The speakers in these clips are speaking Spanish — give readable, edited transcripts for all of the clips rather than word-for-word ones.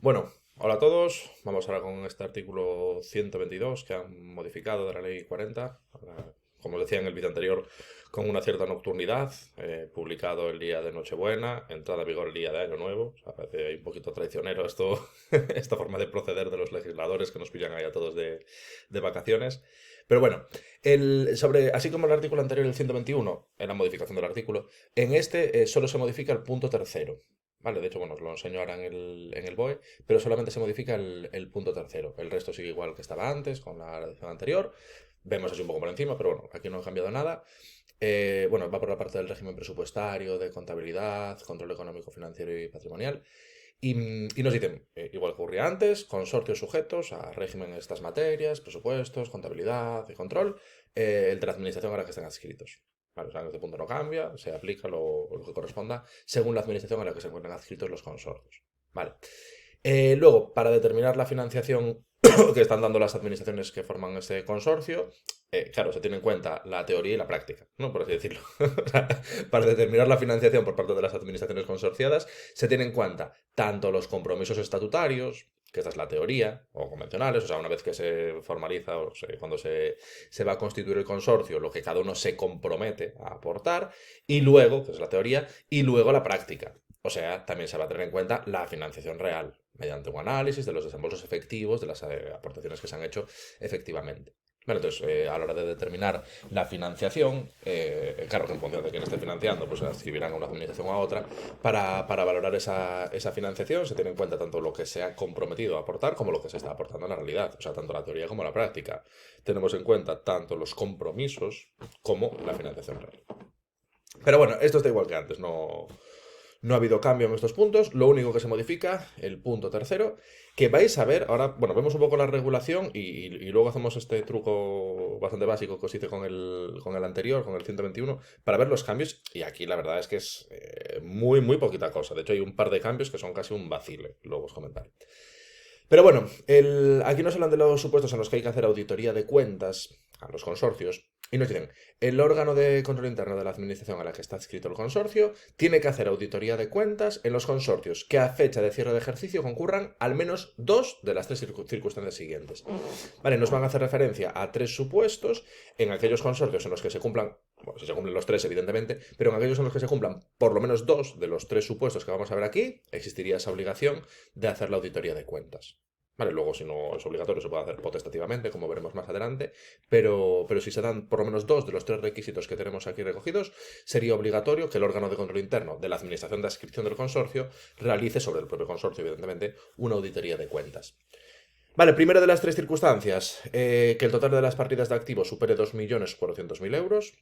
Bueno, hola a todos. Vamos ahora con este artículo 122 que han modificado de la ley 40, como decía en el vídeo anterior, con una cierta nocturnidad, publicado el día de Nochebuena, entrada en vigor el día de Año Nuevo. O sea, parece ahí un poquito traicionero esto, esta forma de proceder de los legisladores que nos pillan ahí a todos de vacaciones. Pero bueno, así como el artículo anterior, el 121, en la modificación del artículo, en este solo se modifica el punto tercero. Vale, de hecho, bueno, os lo enseño ahora en el BOE, pero solamente se modifica el punto tercero. El resto sigue igual que estaba antes, con la edición anterior. Vemos así un poco por encima, pero bueno, aquí no ha cambiado nada. Bueno, va por la parte del régimen presupuestario, de contabilidad, control económico, financiero y patrimonial. Y nos dicen, igual que ocurría antes, consorcios sujetos a régimen en estas materias, presupuestos, contabilidad y control, el de la administración a la que estén adscritos. Vale, o sea, en este punto no cambia, se aplica lo que corresponda según la administración a la que se encuentren adscritos los consorcios. Vale. Luego, para determinar la financiación que están dando las administraciones que forman ese consorcio, claro, se tiene en cuenta la teoría y la práctica, ¿no? Por así decirlo. O sea, para determinar la financiación por parte de las administraciones consorciadas, se tiene en cuenta tanto los compromisos estatutarios, que esta es la teoría, o convencionales, o sea, una vez que se formaliza, cuando se va a constituir el consorcio, lo que cada uno se compromete a aportar, y luego, que es la teoría, y luego la práctica. O sea, también se va a tener en cuenta la financiación real, mediante un análisis de los desembolsos efectivos, de las aportaciones que se han hecho efectivamente. Bueno, entonces, a la hora de determinar la financiación, claro que en función de quién esté financiando, pues se adscribirán a una administración o a otra. Para valorar esa financiación se tiene en cuenta tanto lo que se ha comprometido a aportar como lo que se está aportando en la realidad, o sea, tanto la teoría como la práctica. Tenemos en cuenta tanto los compromisos como la financiación real. Pero bueno, esto está igual que antes, no ha habido cambio en estos puntos, lo único que se modifica, el punto tercero, que vais a ver, ahora, bueno, vemos un poco la regulación y luego hacemos este truco bastante básico que os hice con el anterior, con el 121, para ver los cambios, y aquí la verdad es que es muy, muy poquita cosa. De hecho, hay un par de cambios que son casi un vacile, luego os comentaré. Pero bueno, aquí nos hablan de los supuestos en los que hay que hacer auditoría de cuentas a los consorcios. Y nos dicen, el órgano de control interno de la administración a la que está adscrito el consorcio tiene que hacer auditoría de cuentas en los consorcios que a fecha de cierre de ejercicio concurran al menos dos de las tres circunstancias siguientes. Vale, nos van a hacer referencia a tres supuestos en aquellos consorcios en los que se cumplan, bueno, si se cumplen los tres, evidentemente, pero en aquellos en los que se cumplan por lo menos dos de los tres supuestos que vamos a ver aquí, existiría esa obligación de hacer la auditoría de cuentas. Vale, luego si no es obligatorio se puede hacer potestativamente, como veremos más adelante, pero si se dan por lo menos dos de los tres requisitos que tenemos aquí recogidos, sería obligatorio que el órgano de control interno de la administración de adscripción del consorcio realice sobre el propio consorcio, evidentemente, una auditoría de cuentas. Vale, primero de las tres circunstancias, que el total de las partidas de activos supere 2.400.000 euros.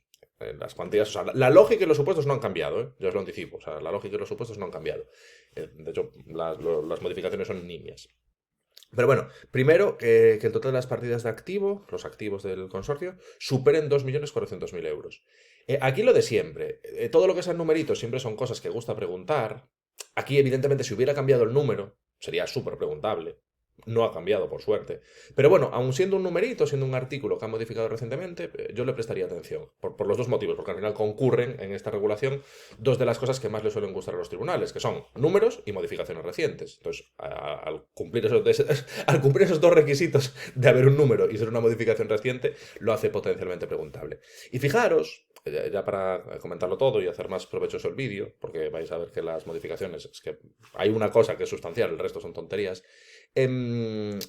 Las cuantías, o sea, la lógica y los supuestos no han cambiado, ya os lo anticipo, o sea, la lógica y los supuestos no han cambiado. De hecho, las modificaciones son nimias. Pero bueno, primero que el total de las partidas de activo, los activos del consorcio, superen 2.400.000 euros. Aquí lo de siempre. Todo lo que sean numeritos siempre son cosas que gusta preguntar. Aquí, evidentemente, si hubiera cambiado el número, sería súper preguntable. No ha cambiado, por suerte. Pero bueno, aun siendo un numerito, siendo un artículo que han modificado recientemente, yo le prestaría atención. Por los dos motivos, porque al final concurren en esta regulación dos de las cosas que más le suelen gustar a los tribunales, que son números y modificaciones recientes. Entonces, al cumplir al cumplir esos dos requisitos de haber un número y ser una modificación reciente, lo hace potencialmente preguntable. Y fijaros, ya para comentarlo todo y hacer más provechoso el vídeo, porque vais a ver que las modificaciones, es que hay una cosa que es sustancial, el resto son tonterías. Em,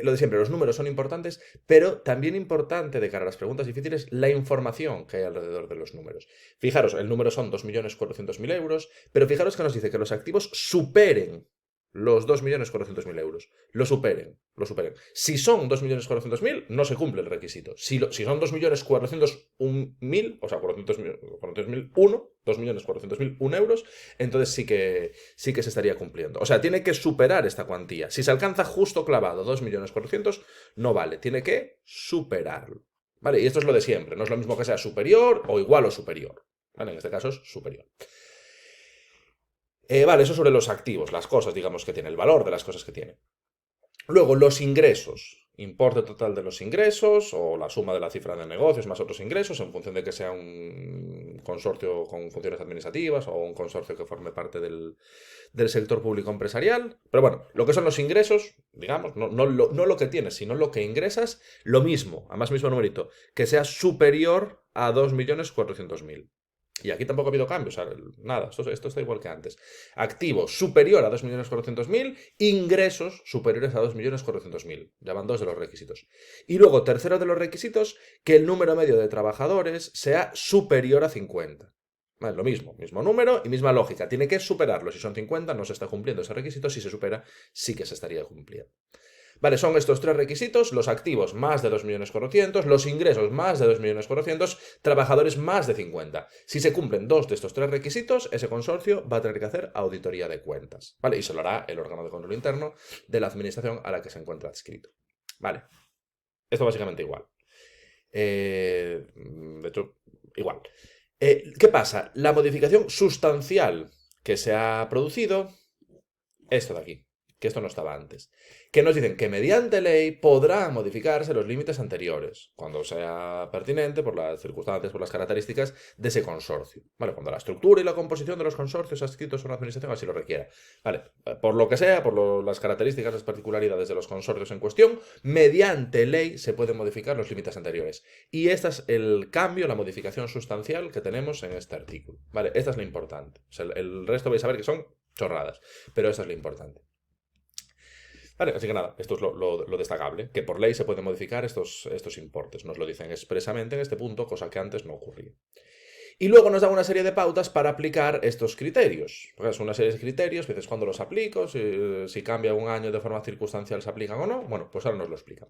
lo de siempre, los números son importantes, pero también importante de cara a las preguntas difíciles la información que hay alrededor de los números. Fijaros, el número son 2.400.000 euros, pero fijaros que nos dice que los activos superen los 2.400.000 euros. Lo superen, lo superen. Si son 2.400.000, no se cumple el requisito. Si son 2.401.000, o sea, 400.001, 2.400.001 euros, entonces sí que se estaría cumpliendo. O sea, tiene que superar esta cuantía. Si se alcanza justo clavado 2.400.000, no vale, tiene que superarlo. ¿Vale? Y esto es lo de siempre, no es lo mismo que sea superior o igual o superior. ¿Vale? En este caso es superior. Vale, eso sobre los activos, las cosas, digamos, que tiene, el valor de las cosas que tiene. Luego, los ingresos. importe total de los ingresos o la suma de la cifra de negocios más otros ingresos en función de que sea un consorcio con funciones administrativas o un consorcio que forme parte del sector público empresarial. Pero bueno, lo que son los ingresos, digamos, no lo que tienes, sino lo que ingresas, lo mismo, además mismo numerito, que sea superior a 2.400.000. Y aquí tampoco ha habido cambios, o sea, nada, esto está igual que antes. Activos superior a 2.400.000, ingresos superiores a 2.400.000. Ya van dos de los requisitos. Y luego, tercero de los requisitos, que el número medio de trabajadores sea superior a 50. Vale, lo mismo número y misma lógica. Tiene que superarlo. Si son 50, no se está cumpliendo ese requisito. Si se supera, sí que se estaría cumpliendo. Vale, son estos tres requisitos: los activos más de 2.400.000, los ingresos más de 2.400.000, trabajadores más de 50. Si se cumplen dos de estos tres requisitos, ese consorcio va a tener que hacer auditoría de cuentas, ¿vale? Y se lo hará el órgano de control interno de la administración a la que se encuentra adscrito. Vale, esto básicamente igual. De hecho, igual. ¿Qué pasa? La modificación sustancial que se ha producido, esto de aquí, que esto no estaba antes, que nos dicen que mediante ley podrán modificarse los límites anteriores, cuando sea pertinente, por las circunstancias, por las características de ese consorcio, ¿vale? Cuando la estructura y la composición de los consorcios adscritos a una administración así lo requiera, ¿vale? Por lo que sea, las características, las particularidades de los consorcios en cuestión, mediante ley se pueden modificar los límites anteriores. Y este es el cambio, la modificación sustancial que tenemos en este artículo, ¿vale? Esta es lo importante. O sea, el resto vais a ver que son chorradas, pero esto es lo importante. Vale, así que nada, esto es lo destacable, que por ley se pueden modificar estos importes. Nos lo dicen expresamente en este punto, cosa que antes no ocurría. Y luego nos dan una serie de pautas para aplicar estos criterios. Pues una serie de criterios, dices cuándo los aplico, si cambia un año de forma circunstancial se aplican o no. Bueno, pues ahora nos lo explican.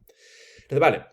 Entonces, vale,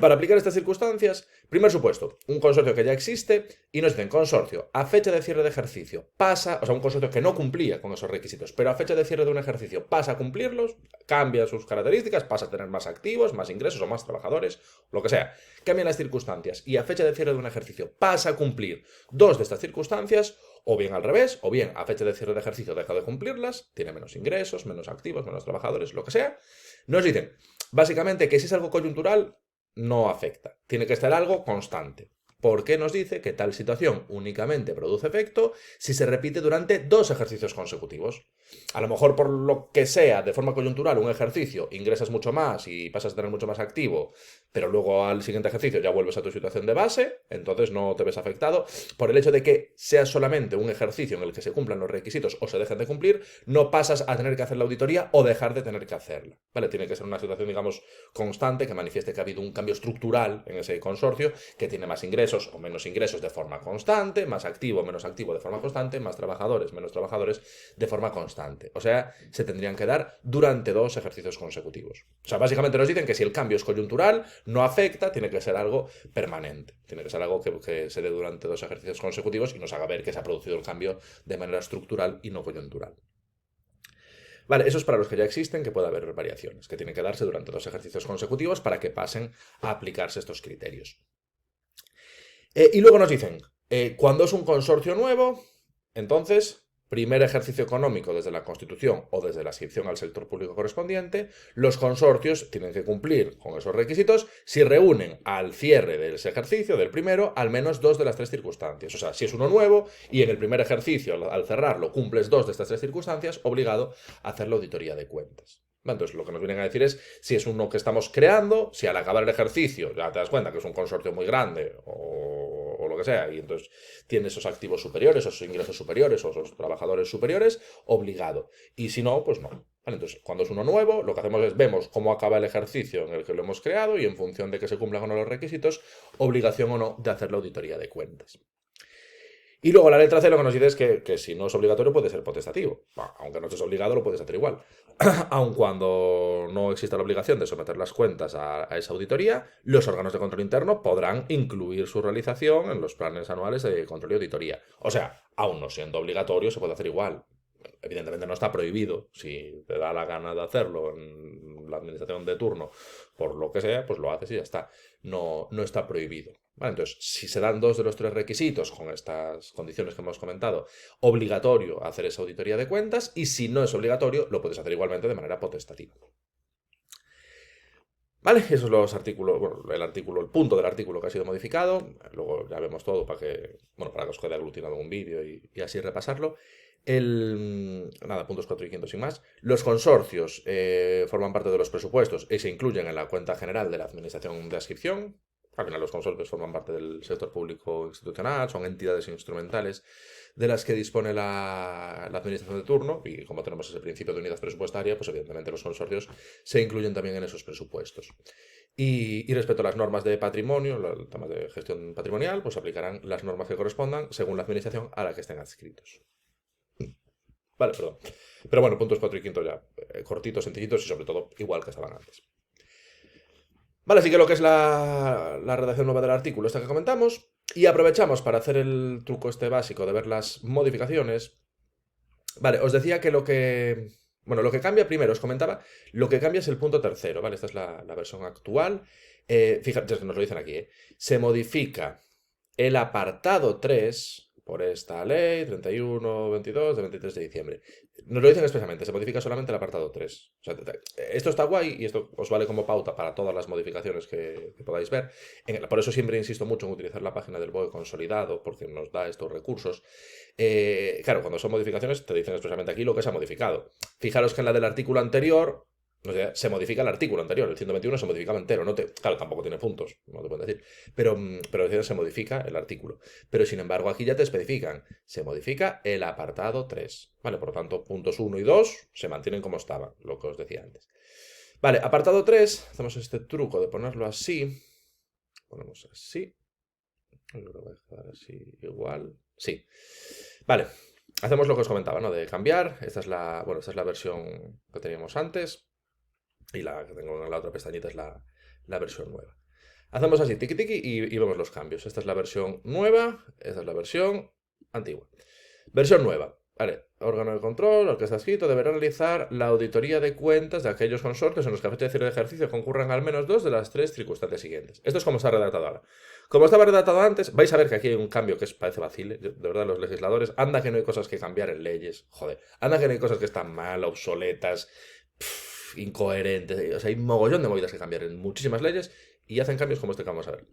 para aplicar estas circunstancias, primer supuesto, un consorcio que ya existe y nos dicen consorcio a fecha de cierre de ejercicio pasa, o sea, un consorcio que no cumplía con esos requisitos, pero a fecha de cierre de un ejercicio pasa a cumplirlos, cambia sus características, pasa a tener más activos, más ingresos o más trabajadores, lo que sea, cambian las circunstancias y a fecha de cierre de un ejercicio pasa a cumplir dos de estas circunstancias, o bien al revés, o bien a fecha de cierre de ejercicio deja de cumplirlas, tiene menos ingresos, menos activos, menos trabajadores, lo que sea, nos dicen básicamente que si es algo coyuntural, no afecta. Tiene que ser algo constante. ¿Por qué nos dice que tal situación únicamente produce efecto si se repite durante 2 ejercicios consecutivos? A lo mejor por lo que sea, de forma coyuntural, un ejercicio ingresas mucho más y pasas a tener mucho más activo, pero luego al siguiente ejercicio ya vuelves a tu situación de base, entonces no te ves afectado. Por el hecho de que sea solamente un ejercicio en el que se cumplan los requisitos o se dejen de cumplir, no pasas a tener que hacer la auditoría o dejar de tener que hacerla, ¿vale? Tiene que ser una situación, digamos, constante, que manifieste que ha habido un cambio estructural en ese consorcio, que tiene más ingresos o menos ingresos de forma constante, más activo o menos activo de forma constante, más trabajadores, menos trabajadores de forma constante. O sea, se tendrían que dar durante 2 ejercicios consecutivos. O sea, básicamente nos dicen que si el cambio es coyuntural, no afecta, tiene que ser algo permanente. Tiene que ser algo que se dé durante 2 ejercicios consecutivos y nos haga ver que se ha producido el cambio de manera estructural y no coyuntural. Vale, eso es para los que ya existen, que puede haber variaciones, que tienen que darse durante 2 ejercicios consecutivos para que pasen a aplicarse estos criterios. Y luego nos dicen, cuando es un consorcio nuevo, entonces, primer ejercicio económico desde la Constitución o desde la adscripción al sector público correspondiente, los consorcios tienen que cumplir con esos requisitos si reúnen al cierre de ese ejercicio, del primero, al menos 2 de las 3 circunstancias. O sea, si es uno nuevo y en el primer ejercicio, al cerrarlo, cumples 2 de estas 3 circunstancias, obligado a hacer la auditoría de cuentas. Entonces, lo que nos vienen a decir es si es uno que estamos creando, si al acabar el ejercicio ya te das cuenta que es un consorcio muy grande o lo que sea, y entonces tiene esos activos superiores, o esos ingresos superiores, o esos trabajadores superiores, obligado. Y si no, pues no. Vale, entonces, cuando es uno nuevo, lo que hacemos es vemos cómo acaba el ejercicio en el que lo hemos creado y en función de que se cumplan o no los requisitos, obligación o no de hacer la auditoría de cuentas. Y luego la letra C lo que nos dice es que si no es obligatorio puede ser potestativo. Bueno, aunque no estés obligado lo puedes hacer igual. Aun cuando no exista la obligación de someter las cuentas a esa auditoría, los órganos de control interno podrán incluir su realización en los planes anuales de control y auditoría. O sea, aun no siendo obligatorio se puede hacer igual. Evidentemente no está prohibido. Si te da la gana de hacerlo en la administración de turno, por lo que sea, pues lo haces y ya está. No está prohibido. Vale, entonces, si se dan 2 de los 3 requisitos con estas condiciones que hemos comentado, obligatorio hacer esa auditoría de cuentas, y si no es obligatorio, lo puedes hacer igualmente de manera potestativa. Vale, esos son los artículos, bueno, el punto del artículo que ha sido modificado. Luego ya vemos todo para que, bueno, para que os quede aglutinado en un vídeo y así repasarlo. Nada, puntos 4 y 5 sin más. Los consorcios forman parte de los presupuestos y se incluyen en la cuenta general de la Administración de Adscripción. Al final los consorcios forman parte del sector público institucional, son entidades instrumentales de las que dispone la administración de turno, y como tenemos ese principio de unidad presupuestaria, pues evidentemente los consorcios se incluyen también en esos presupuestos. Y respecto a las normas de patrimonio, los temas de gestión patrimonial, pues aplicarán las normas que correspondan según la administración a la que estén adscritos. Vale, perdón. Pero bueno, puntos 4 y 5 ya cortitos, sencillitos y sobre todo igual que estaban antes. Vale, así que lo que es la redacción nueva del artículo, esta que comentamos, y aprovechamos para hacer el truco este básico de ver las modificaciones. Vale, os decía que bueno, lo que cambia, primero os comentaba, lo que cambia es el punto tercero, ¿vale? Esta es la versión actual. Fíjate, nos lo dicen aquí, ¿eh? Se modifica el apartado 3 por esta ley 31-22 de 23 de diciembre. Nos lo dicen expresamente, se modifica solamente el apartado 3. O sea, esto está guay y esto os vale como pauta para todas las modificaciones que podáis ver. Por eso siempre insisto mucho en utilizar la página del BOE consolidado, porque nos da estos recursos. Claro, cuando son modificaciones te dicen expresamente aquí lo que se ha modificado. Fijaros que en la del artículo anterior, o sea, se modifica el artículo anterior, el 121 se modificaba entero, claro, tampoco tiene puntos, no te pueden decir, pero se modifica el artículo. Pero sin embargo aquí ya te especifican, se modifica el apartado 3, ¿vale? Por lo tanto, puntos 1 y 2 se mantienen como estaban, lo que os decía antes. Vale, apartado 3, hacemos este truco de ponerlo así, ponemos así, yo lo voy a dejar así igual, sí. Vale, hacemos lo que os comentaba, ¿no? De cambiar, esta es la versión que teníamos antes. Y la que tengo en la otra pestañita es la versión nueva. Hacemos así, tiki tiki, y vemos los cambios. Esta es la versión nueva, esta es la versión antigua. Versión nueva. Vale, órgano de control, el que está escrito, deberá realizar la auditoría de cuentas de aquellos consorcios en los que a fecha de cierre de ejercicio concurran al menos 2 de las 3 circunstancias siguientes. Esto es como está redactado ahora. Como estaba redactado antes, vais a ver que aquí hay un cambio que parece vacile. De verdad, los legisladores, anda que no hay cosas que cambiar en leyes. Joder, anda que no hay cosas que están mal, obsoletas, incoherentes. O sea, hay un mogollón de movidas que cambiar en muchísimas leyes y hacen cambios como este que vamos a ver.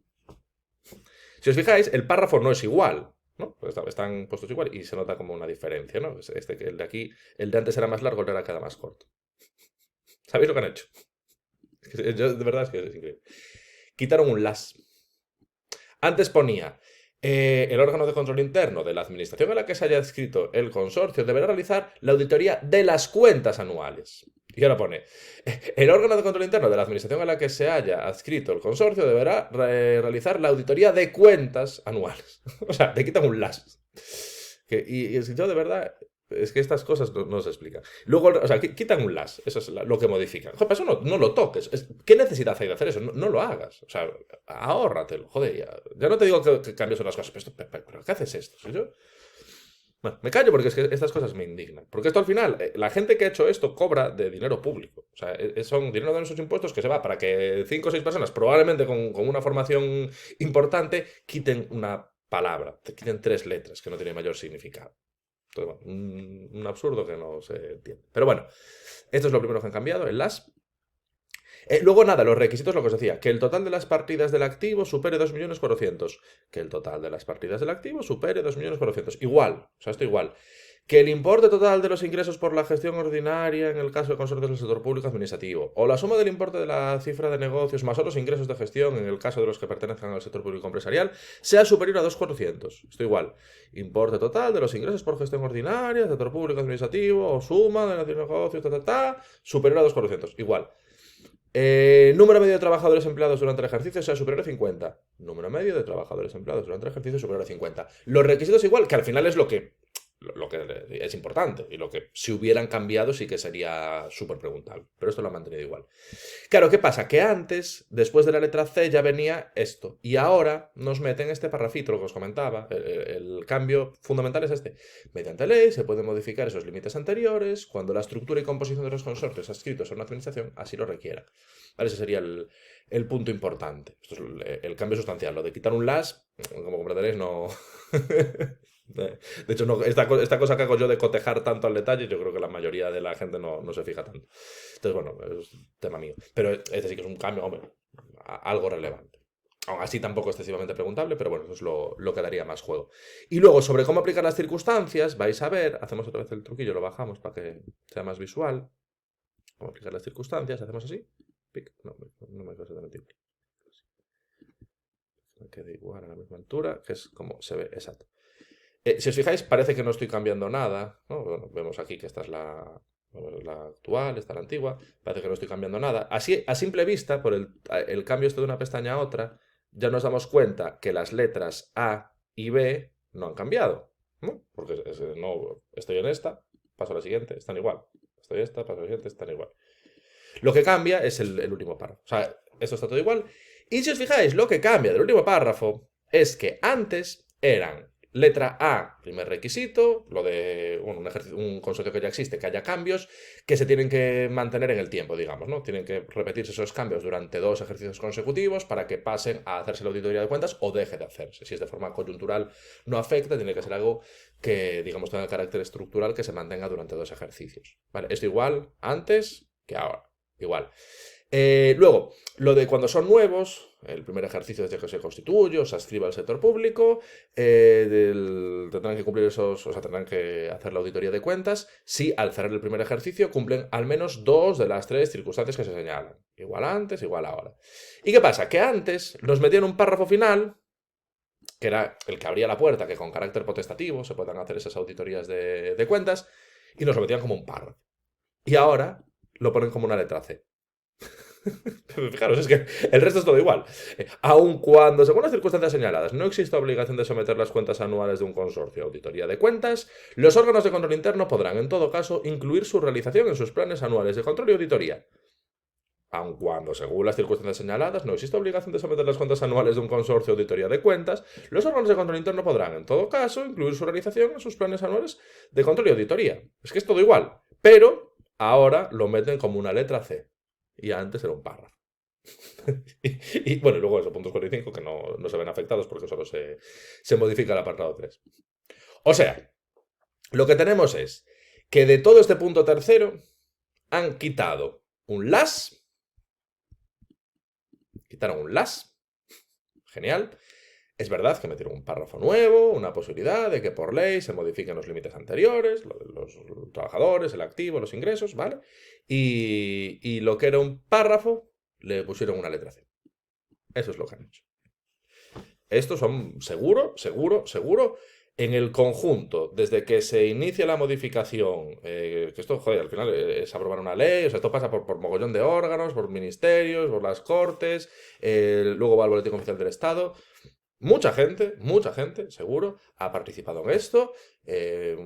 Si os fijáis, el párrafo no es igual, ¿no? Pues están puestos igual y se nota como una diferencia, ¿no? El de aquí, el de antes era más largo, el de ahora queda más corto. ¿Sabéis lo que han hecho? Yo, de verdad es que es increíble. Quitaron un las. Antes ponía, el órgano de control interno de la administración a la que se haya adscrito el consorcio deberá realizar la auditoría de las cuentas anuales. Y ahora pone, el órgano de control interno de la administración a la que se haya adscrito el consorcio deberá realizar la auditoría de cuentas anuales. O sea, te quitan un las. Y yo de verdad, es que estas cosas no se explican. Luego, o sea, quitan un las, eso es lo que modifican. Joder, eso no lo toques. ¿Qué necesidad hay de hacer eso? No lo hagas. O sea, ahórratelo. Joder, ya no te digo que cambies otras cosas, pero ¿qué haces esto? ¿Sí? Bueno, me callo porque es que estas cosas me indignan. Porque esto al final, la gente que ha hecho esto cobra de dinero público. O sea, son dinero de nuestros impuestos que se va para que 5 o 6 personas, probablemente con una formación importante, quiten una palabra, quiten 3 letras que no tienen mayor significado. Entonces, bueno, un absurdo que no se entiende. Pero bueno, esto es lo primero que han cambiado, el las. Luego nada, los requisitos, lo que os decía, que el total de las partidas del activo supere 2.400.000. Que el total de las partidas del activo supere 2.400.000. Igual, o sea, esto igual. Que el importe total de los ingresos por la gestión ordinaria en el caso de consorcios del sector público administrativo, o la suma del importe de la cifra de negocios más otros ingresos de gestión en el caso de los que pertenezcan al sector público empresarial, sea superior a 2.400.000. Esto igual. Importe total de los ingresos por gestión ordinaria, sector público administrativo, o suma de los negocios, superior a 2.400.000. Igual. Número medio de trabajadores empleados durante el ejercicio sea superior a 50. Número medio de trabajadores empleados durante el ejercicio superior a 50. Los requisitos igual, que al final es lo que es importante y lo que si hubieran cambiado sí que sería súper preguntable. Pero esto lo han mantenido igual. Claro, ¿qué pasa? Que antes, después de la letra C, ya venía esto. Y ahora nos meten este parrafito, lo que os comentaba. El cambio fundamental es este. Mediante ley se pueden modificar esos límites anteriores cuando la estructura y composición de los consorcios adscritos a una administración así lo requiera. ¿Vale? Ese sería el punto importante. Esto es el cambio sustancial. Lo de quitar un las, como comprenderéis, no... De hecho, no, esta cosa que hago yo de cotejar tanto al detalle, yo creo que la mayoría de la gente no se fija tanto. Entonces, bueno, es tema mío. Pero este sí que es un cambio, hombre, algo relevante. Aún así tampoco excesivamente preguntable, pero bueno, eso es lo que daría más juego. Y luego, sobre cómo aplicar las circunstancias, vais a ver, hacemos otra vez el truquillo, lo bajamos para que sea más visual. Cómo aplicar las circunstancias, hacemos así. Pic. No me quedo exactamente igual. Me quede igual a la misma altura, que es como se ve, exacto. Si os fijáis, parece que no estoy cambiando nada, ¿no? Bueno, vemos aquí que esta es la actual, esta es la antigua. Parece que no estoy cambiando nada. Así, a simple vista, por el cambio este de una pestaña a otra, ya nos damos cuenta que las letras A y B no han cambiado, ¿no? Porque no, estoy en esta, paso a la siguiente, están igual. Estoy en esta, paso a la siguiente, están igual. Lo que cambia es el último párrafo. O sea, esto está todo igual. Y si os fijáis, lo que cambia del último párrafo es que antes eran letra A, primer requisito, lo de bueno, un consorcio que ya existe, que haya cambios que se tienen que mantener en el tiempo, digamos, ¿no? Tienen que repetirse esos cambios durante 2 ejercicios consecutivos para que pasen a hacerse la auditoría de cuentas o deje de hacerse. Si es de forma coyuntural, no afecta, tiene que ser algo que, digamos, tenga carácter estructural que se mantenga durante 2 ejercicios. ¿Vale? Esto igual antes que ahora. Igual. Luego, lo de cuando son nuevos, el primer ejercicio desde que se constituye o se adscribe al sector público, tendrán que cumplir esos, o sea, tendrán que hacer la auditoría de cuentas si al cerrar el primer ejercicio cumplen al menos 2 de las 3 circunstancias que se señalan. Igual antes, igual ahora. ¿Y qué pasa? Que antes nos metían un párrafo final, que era el que abría la puerta, que con carácter potestativo se puedan hacer esas auditorías de cuentas, y nos lo metían como un párrafo. Y ahora lo ponen como una letra C. Fijaros, es que el resto es todo igual. Aun cuando, según las circunstancias señaladas, no existe obligación de someter las cuentas anuales de un consorcio a auditoría de cuentas, los órganos de control interno podrán, en todo caso, incluir su realización en sus planes anuales de control y auditoría. Aun cuando, según las circunstancias señaladas, no existe obligación de someter las cuentas anuales de un consorcio a auditoría de cuentas, los órganos de control interno podrán, en todo caso, incluir su realización en sus planes anuales de control y auditoría. Es que es todo igual, pero ahora lo meten como una letra C. Y antes era un párrafo. y bueno, y luego esos puntos 45 que no se ven afectados porque solo se modifica el apartado 3. O sea, lo que tenemos es que de todo este punto tercero han quitado un las, quitaron un las, genial. Es verdad que metieron un párrafo nuevo, una posibilidad de que por ley se modifiquen los límites anteriores, lo de los trabajadores, el activo, los ingresos, ¿vale? Y lo que era un párrafo le pusieron una letra C. Eso es lo que han hecho. Estos son seguro, en el conjunto, desde que se inicia la modificación, que esto, joder, al final es aprobar una ley, o sea, esto pasa por mogollón de órganos, por ministerios, por las cortes, luego va al Boletín Oficial del Estado. Mucha gente, seguro, ha participado en esto,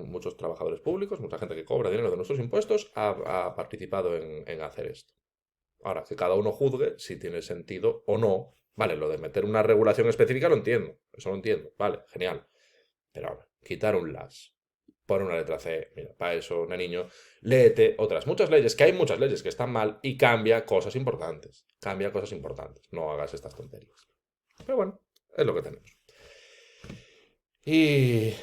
muchos trabajadores públicos, mucha gente que cobra dinero de nuestros impuestos, ha participado en hacer esto. Ahora, que cada uno juzgue si tiene sentido o no. Vale, lo de meter una regulación específica lo entiendo. Eso lo entiendo. Vale, genial. Pero ahora, quitar un las. Poner una letra C. Mira, para eso, niño, léete otras muchas leyes, que hay muchas leyes que están mal y cambia cosas importantes. Cambia cosas importantes. No hagas estas tonterías. Pero bueno, es lo que tenemos. Y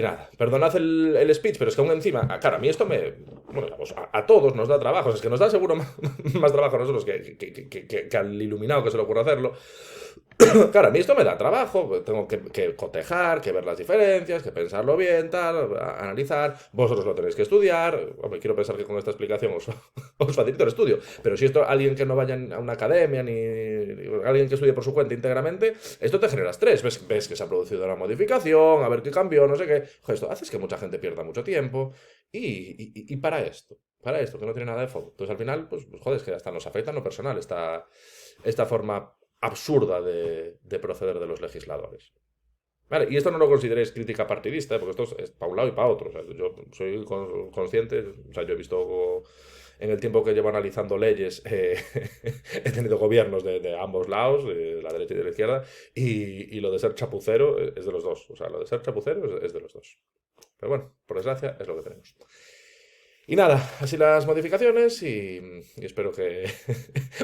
nada, perdonad el speech, pero es que aún encima, claro, a mí esto bueno, digamos, a todos nos da trabajo, es que nos da seguro más trabajo a nosotros que al iluminado que se le ocurre hacerlo. Claro, a mí esto me da trabajo, tengo que cotejar, que ver las diferencias, que pensarlo bien, tal, analizar, vosotros lo tenéis que estudiar, hombre, quiero pensar que con esta explicación os facilito el estudio, pero si esto alguien que no vaya a una academia, ni alguien que estudie por su cuenta íntegramente, esto te genera estrés, ves que se ha producido una modificación, a ver qué cambió, no sé qué, joder, esto hace que mucha gente pierda mucho tiempo, y para esto, que no tiene nada de fondo. Entonces al final, pues joder, es que hasta nos afecta en lo personal esta forma absurda de proceder de los legisladores. Vale, y esto no lo consideréis crítica partidista, porque esto es para un lado y para otro. O sea, yo soy consciente, o sea, yo he visto en el tiempo que llevo analizando leyes, he tenido gobiernos de ambos lados, de la derecha y de la izquierda, y lo de ser chapucero es de los dos. O sea, lo de ser chapucero es de los dos. Pero bueno, por desgracia, es lo que tenemos. Y nada, así las modificaciones y espero que,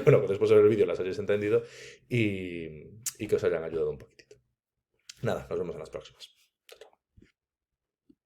bueno, que después de ver el vídeo las hayáis entendido y que os hayan ayudado un poquitito. Nada, nos vemos en las próximas.